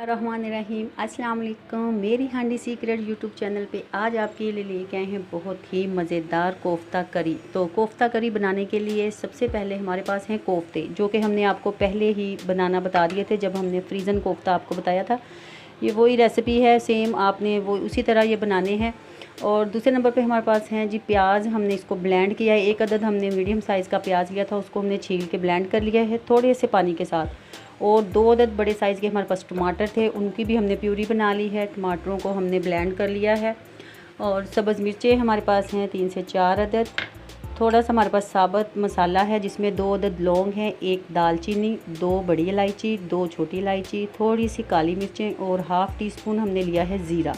रहमानिर्रहीम अस्सलाम वालेकुम। मेरी हांडी सीक्रेट यूट्यूब चैनल पे आज आपके लिए लेके आए हैं बहुत ही मज़ेदार कोफ्ता करी। तो कोफ्ता करी बनाने के लिए सबसे पहले हमारे पास हैं कोफ्ते, जो कि हमने आपको पहले ही बनाना बता दिए थे जब हमने फ्रीज़न कोफ्ता आपको बताया था। ये वही रेसिपी है, सेम आपने वो उसी तरह ये बनाने हैं। और दूसरे नंबर पे हमारे पास हैं जी प्याज। हमने इसको ब्लेंड किया है। एक अदद हमने मीडियम साइज़ का प्याज लिया था, उसको हमने छील के ब्लेंड कर लिया है थोड़े से पानी के साथ। और 2 अदद बड़े साइज़ के हमारे पास टमाटर थे, उनकी भी हमने प्यूरी बना ली है। टमाटरों को हमने ब्लेंड कर लिया है। और सब्ज़ मिर्चें हमारे पास हैं 3 से 4 अदद। थोड़ा सा हमारे पास साबुत मसाला है, जिसमें 2 अदद लौंग हैं, 1 दालचीनी, 2 बड़ी इलायची, 2 छोटी इलायची, थोड़ी सी काली मिर्चें और हाफ़ टी स्पून हमने लिया है ज़ीरा।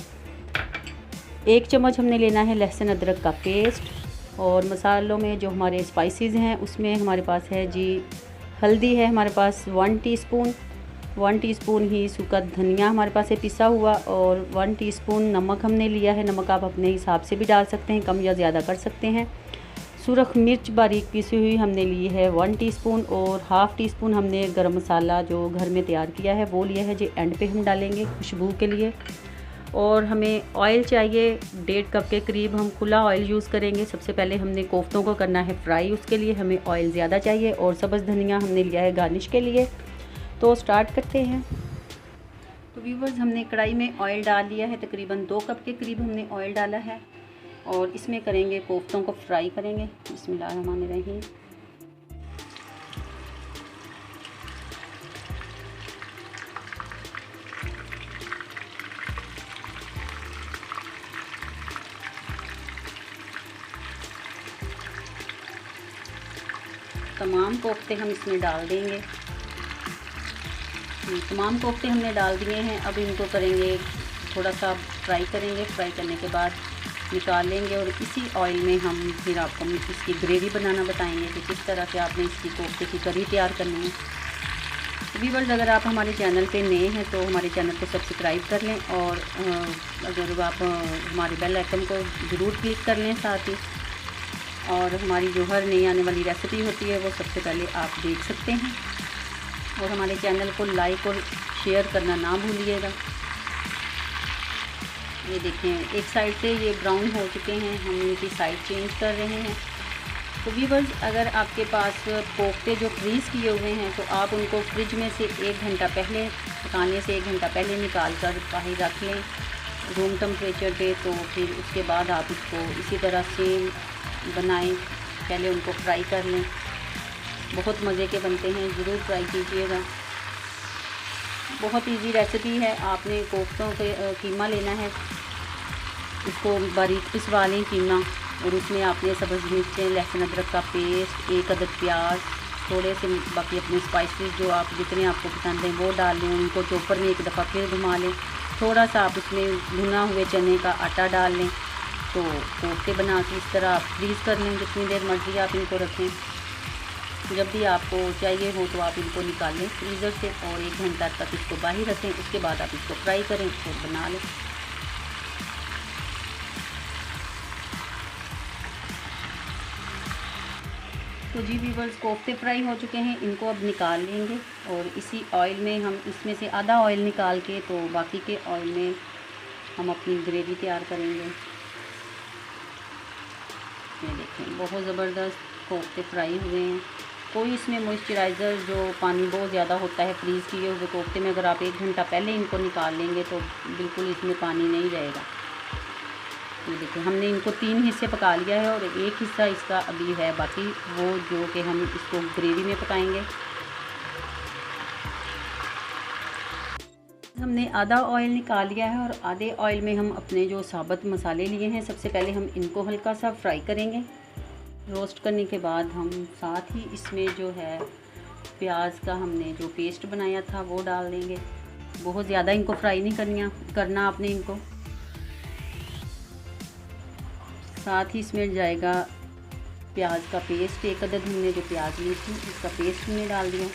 1 चम्मच हमने लेना है लहसुन अदरक का पेस्ट। और मसालों में जो हमारे स्पाइसेस हैं उसमें हमारे पास है जी हल्दी है हमारे पास 1 टीस्पून, 1 टीस्पून ही सूखा धनिया हमारे पास है पिसा हुआ, और 1 टीस्पून नमक हमने लिया है। नमक आप अपने हिसाब से भी डाल सकते हैं, कम या ज़्यादा कर सकते हैं। सुरख मिर्च बारीक पीसी हुई हमने ली है 1 टीस्पून, और हाफ़ टी स्पून हमने गरम मसाला जो घर में तैयार किया है वो लिया है जी, एंड पे हम डालेंगे खुशबू के लिए। और हमें ऑयल चाहिए 1.5 कप के करीब, हम खुला ऑयल यूज़ करेंगे। सबसे पहले हमने कोफ्तों को करना है फ्राई, उसके लिए हमें ऑयल ज़्यादा चाहिए। और सब्ज़ धनिया हमने लिया है गार्निश के लिए। तो स्टार्ट करते हैं। तो व्यूवर्स, हमने कढ़ाई में ऑयल डाल लिया है, तकरीबन 2 कप के करीब हमने ऑयल डाला है। और इसमें करेंगे कोफ्तों को फ्राई करेंगे। बिस्मिल्लाहिर्रहमानिर्रहीम। तमाम कोफ्ते हम इसमें डाल देंगे। तमाम कोफ्ते हमने डाल दिए हैं। अब इनको करेंगे थोड़ा सा फ्राई करेंगे। फ्राई करने के बाद निकाल लेंगे, और इसी ऑयल में हम फिर आपको इसकी ग्रेवी बनाना बताएंगे कि किस तरह से आपने इसकी कोफ्ते की करी तैयार करनी है। व्यूअर्स, अगर आप हमारे चैनल पे नए हैं तो हमारे चैनल को सब्सक्राइब कर लें, और अगर आप हमारे बेल आइकन को ज़रूर क्लिक कर लें साथ ही। और हमारी जो हर नई आने वाली रेसिपी होती है वो सबसे पहले आप देख सकते हैं। और हमारे चैनल को लाइक और शेयर करना ना भूलिएगा। ये देखें, एक साइड से ये ब्राउन हो चुके हैं, हम इनकी साइड चेंज कर रहे हैं। तो व्यूअर्स, अगर आपके पास कोफ्ते जो फ्रीज़ किए हुए हैं तो आप उनको फ्रिज में से 1 घंटा पहले, पकाने से 1 घंटा पहले निकाल कर बाहर रख लें रूम टेम्परेचर पे। तो फिर उसके बाद आप इसको इसी तरह सेम बनाएं। पहले उनको फ्राई कर लें, बहुत मज़े के बनते हैं, ज़रूर ट्राई कीजिएगा। बहुत इजी रेसिपी है। आपने कोफ्तों के कीमा लेना है, उसको बारीक पिसवा लें कीमा, और उसमें आपने सब्ज़ मिर्चें, लहसुन अदरक का पेस्ट, 1 अदद प्याज, थोड़े से बाकी अपने स्पाइसेस जो आप जितने आपको पसंद हैं वो डाल लें। उनको चॉपर में एक दफ़ा फिर घुमा लें। थोड़ा सा आप उसमें भुना हुए चने का आटा डाल लें। तो कोफ्ते बना के इस तरह आप फ्रीज़ कर लें, जितनी देर मर्ज़ी आप इनको रखें। जब भी आपको चाहिए हो तो आप इनको निकालें फ्रीज़र से, और 1 घंटा तक इसको बाहर रखें। उसके बाद आप इसको फ्राई करें और बना लें। तो जी व्यूअर्स, कोफ्ते फ्राई हो चुके हैं, इनको अब निकाल लेंगे। और इसी ऑयल में हम इसमें से आधा ऑयल निकाल के तो बाकी के ऑयल में हम अपनी ग्रेवी तैयार करेंगे। ये देखें, बहुत ज़बरदस्त कोफ्ते फ्राई हुए हैं। कोई इसमें मॉइस्चराइज़र जो पानी बहुत ज़्यादा होता है फ्रीज़ किए हुए कोफ्ते में, अगर आप 1 घंटा पहले इनको निकाल लेंगे तो बिल्कुल इसमें पानी नहीं रहेगा। ये देखिए, हमने इनको 3 हिस्से पका लिया है, और 1 हिस्सा इसका अभी है बाकी, वो जो कि हम इसको ग्रेवी में पकाएंगे। हमने आधा ऑयल निकाल लिया है, और आधे ऑयल में हम अपने जो साबुत मसाले लिए हैं सबसे पहले हम इनको हल्का सा फ्राई करेंगे। रोस्ट करने के बाद हम साथ ही इसमें जो है प्याज का हमने जो पेस्ट बनाया था वो डाल देंगे। बहुत ज़्यादा इनको फ्राई नहीं करना आपने इनको। साथ ही इसमें जाएगा प्याज का पेस्ट, 1 अदद हमने जो प्याज ली थी उसका पेस्ट हमने डाल दिया।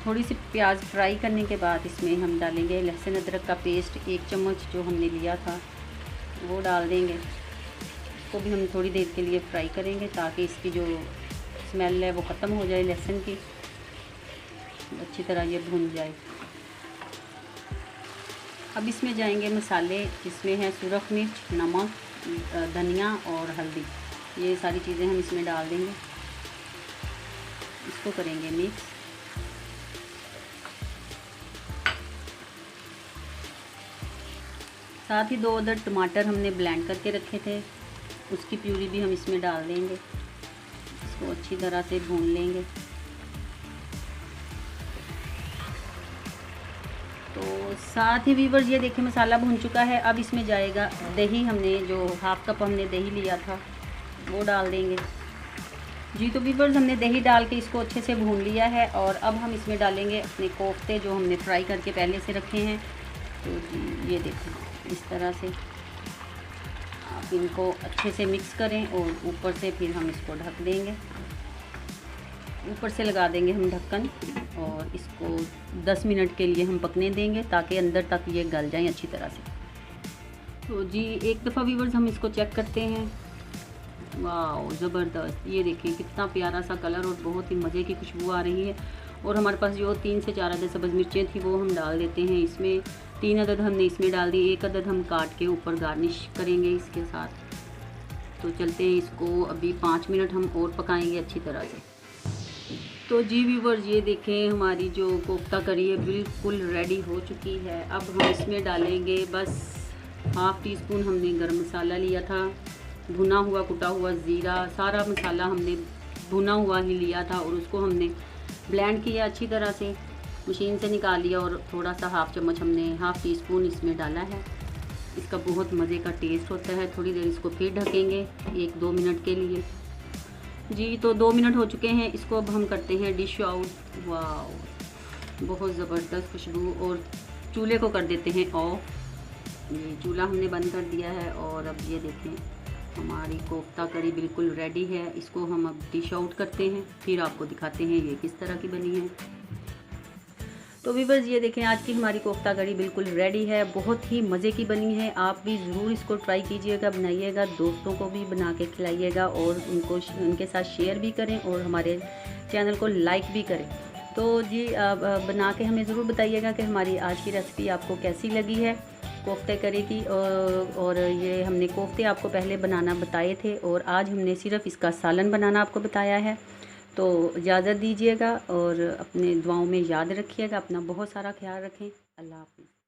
थोड़ी सी प्याज फ्राई करने के बाद इसमें हम डालेंगे लहसुन अदरक का पेस्ट 1 चम्मच जो हमने लिया था वो डाल देंगे। इसको भी हम थोड़ी देर के लिए फ्राई करेंगे ताकि इसकी जो स्मेल है वो ख़त्म हो जाए लहसुन की, अच्छी तरह ये भून जाए। अब इसमें जाएंगे मसाले, जिसमें है सुरख मिर्च, नमक, धनिया और हल्दी। ये सारी चीज़ें हम इसमें डाल देंगे, इसको करेंगे मिक्स। साथ ही 2 अदद टमाटर हमने ब्लेंड करके रखे थे, उसकी प्यूरी भी हम इसमें डाल देंगे। इसको अच्छी तरह से भून लेंगे। तो साथ ही व्यूअर्स ये देखिए मसाला भून चुका है। अब इसमें जाएगा दही, हमने जो 1/2 कप हमने दही लिया था वो डाल देंगे। जी तो व्यूअर्स हमने दही डाल के इसको अच्छे से भून लिया है और अब हम इसमें डालेंगे अपने कोफ्ते जो हमने फ्राई करके पहले से रखे हैं। तो जी ये देखें इस तरह से आप इनको अच्छे से मिक्स करें और ऊपर से फिर हम इसको ढक देंगे। ऊपर से लगा देंगे हम ढक्कन और इसको 10 मिनट के लिए हम पकने देंगे ताकि अंदर तक ये गल जाएं अच्छी तरह से। तो जी एक दफ़ा व्यूअर्स हम इसको चेक करते हैं। वाह ज़बरदस्त, ये देखिए कितना प्यारा सा कलर और बहुत ही मज़े की खुशबू आ रही है। और हमारे पास जो 3 से 4 अदद सब्ज़ मिर्चें थी वो हम डाल देते हैं इसमें। 3 अदद हमने इसमें डाल दी, 1 अदद हम काट के ऊपर गार्निश करेंगे इसके साथ। तो चलते हैं, इसको अभी 5 मिनट हम और पकाएंगे अच्छी तरह से। तो जी व्यूअर्स ये देखें हमारी जो कोफ्ता करी है बिल्कुल रेडी हो चुकी है। अब हम इसमें डालेंगे बस 1/2 टीस्पून हमने गरम मसाला लिया था, भुना हुआ कुटा हुआ ज़ीरा, सारा मसाला हमने भुना हुआ ही लिया था और उसको हमने ब्लेंड किया अच्छी तरह से, मशीन से निकाल लिया और थोड़ा सा 1/2 चम्मच हमने 1/2 टीस्पून इसमें डाला है। इसका बहुत मज़े का टेस्ट होता है। थोड़ी देर इसको फिर ढकेंगे 1-2 मिनट के लिए। जी तो 2 मिनट हो चुके हैं, इसको अब हम करते हैं डिश आउट। वाह बहुत ज़बरदस्त खुशबू। और चूल्हे को कर देते हैं ऑफ। ये चूल्हा हमने बंद कर दिया है और अब ये देखें हमारी कोफ्ता करी बिल्कुल रेडी है। इसको हम अब डिश आउट करते हैं, फिर आपको दिखाते हैं ये किस तरह की बनी है। तो व्यूअर्स ये देखें आज की हमारी कोफ्ता करी बिल्कुल रेडी है, बहुत ही मज़े की बनी है। आप भी ज़रूर इसको ट्राई कीजिएगा, बनाइएगा, दोस्तों को भी बना के खिलाइएगा और उनके साथ शेयर भी करें और हमारे चैनल को लाइक भी करें। तो जी बना के हमें ज़रूर बताइएगा कि हमारी आज की रेसिपी आपको कैसी लगी है कोफ्ते करी की। और ये हमने कोफ्ते आपको पहले बनाना बताए थे और आज हमने सिर्फ इसका सालन बनाना आपको बताया है। तो इजाज़त दीजिएगा और अपने दुआओं में याद रखिएगा, अपना बहुत सारा ख्याल रखें। अल्लाह हाफ़िज़।